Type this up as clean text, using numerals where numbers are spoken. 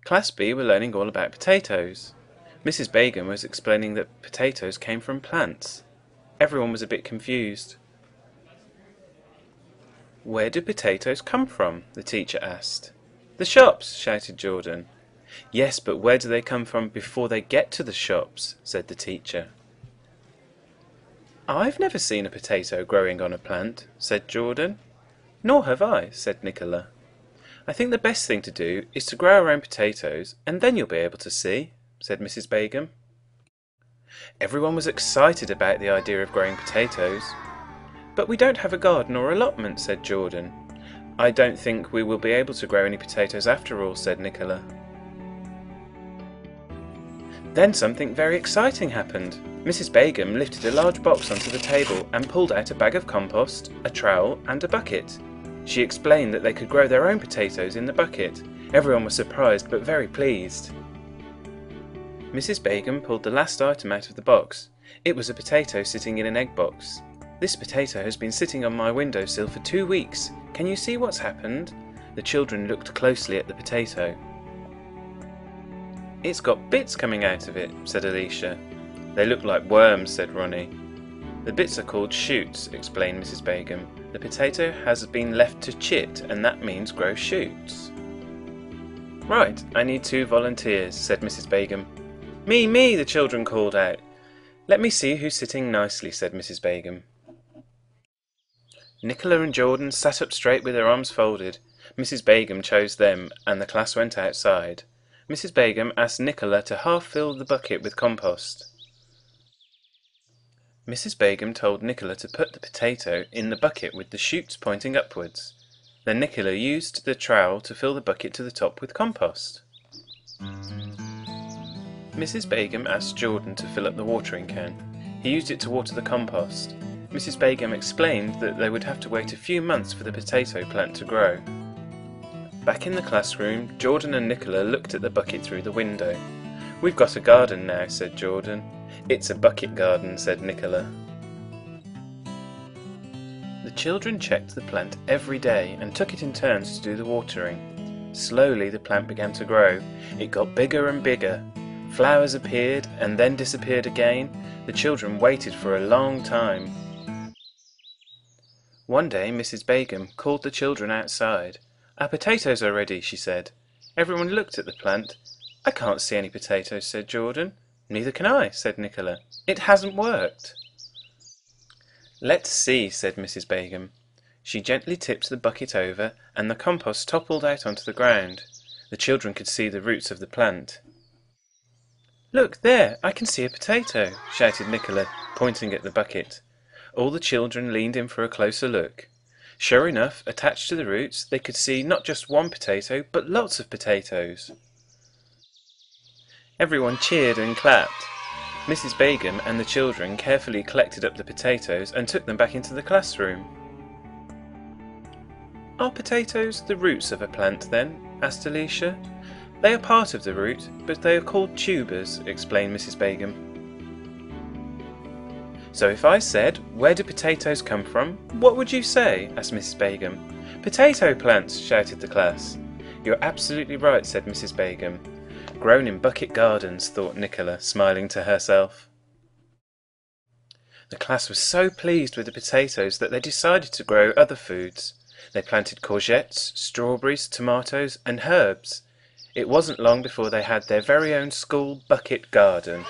Class B were learning all about potatoes. Mrs. Begum was explaining that potatoes came from plants. Everyone was a bit confused. Where do potatoes come from? The teacher asked. The shops, shouted Jordan. Yes, but where do they come from before they get to the shops? Said the teacher. I've never seen a potato growing on a plant, said Jordan. Nor have I, said Nicola. I think the best thing to do is to grow our own potatoes, and then you'll be able to see, said Mrs. Begum. Everyone was excited about the idea of growing potatoes. But we don't have a garden or allotment, said Jordan. I don't think we will be able to grow any potatoes after all, said Nicola. Then something very exciting happened. Mrs. Begum lifted a large box onto the table and pulled out a bag of compost, a trowel and a bucket. She explained that they could grow their own potatoes in the bucket. Everyone was surprised but very pleased. Mrs. Begum pulled the last item out of the box. It was a potato sitting in an egg box. This potato has been sitting on my windowsill for 2 weeks. Can you see what's happened? The children looked closely at the potato. It's got bits coming out of it, said Alicia. They look like worms, said Ronnie. The bits are called shoots, explained Mrs. Begum. The potato has been left to chit, and that means grow shoots. Right, I need 2 volunteers, said Mrs. Begum. Me, the children called out. Let me see who's sitting nicely, said Mrs. Begum. Nicola and Jordan sat up straight with their arms folded. Mrs. Begum chose them, and the class went outside. Mrs. Begum asked Nicola to half fill the bucket with compost. Mrs. Begum told Nicola to put the potato in the bucket with the shoots pointing upwards. Then Nicola used the trowel to fill the bucket to the top with compost. Mrs. Begum asked Jordan to fill up the watering can. He used it to water the compost. Mrs. Begum explained that they would have to wait a few months for the potato plant to grow. Back in the classroom, Jordan and Nicola looked at the bucket through the window. We've got a garden now, said Jordan. It's a bucket garden, said Nicola. The children checked the plant every day and took it in turns to do the watering. Slowly the plant began to grow. It got bigger and bigger. Flowers appeared and then disappeared again. The children waited for a long time. One day Mrs. Begum called the children outside. Our potatoes are ready, she said. Everyone looked at the plant. I can't see any potatoes, said Jordan. Neither can I, said Nicola. It hasn't worked. Let's see, said Mrs. Begum. She gently tipped the bucket over, and the compost toppled out onto the ground. The children could see the roots of the plant. Look, there, I can see a potato, shouted Nicola, pointing at the bucket. All the children leaned in for a closer look. Sure enough, attached to the roots, they could see not just one potato, but lots of potatoes. Everyone cheered and clapped. Mrs. Begum and the children carefully collected up the potatoes and took them back into the classroom. Are potatoes the roots of a plant, then? Asked Alicia. They are part of the root, but they are called tubers, explained Mrs. Begum. So if I said, where do potatoes come from, what would you say? Asked Mrs. Begum. Potato plants, shouted the class. You're absolutely right, said Mrs. Begum. Grown in bucket gardens, thought Nicola, smiling to herself. The class was so pleased with the potatoes that they decided to grow other foods. They planted courgettes, strawberries, tomatoes, and herbs. It wasn't long before they had their very own school bucket garden.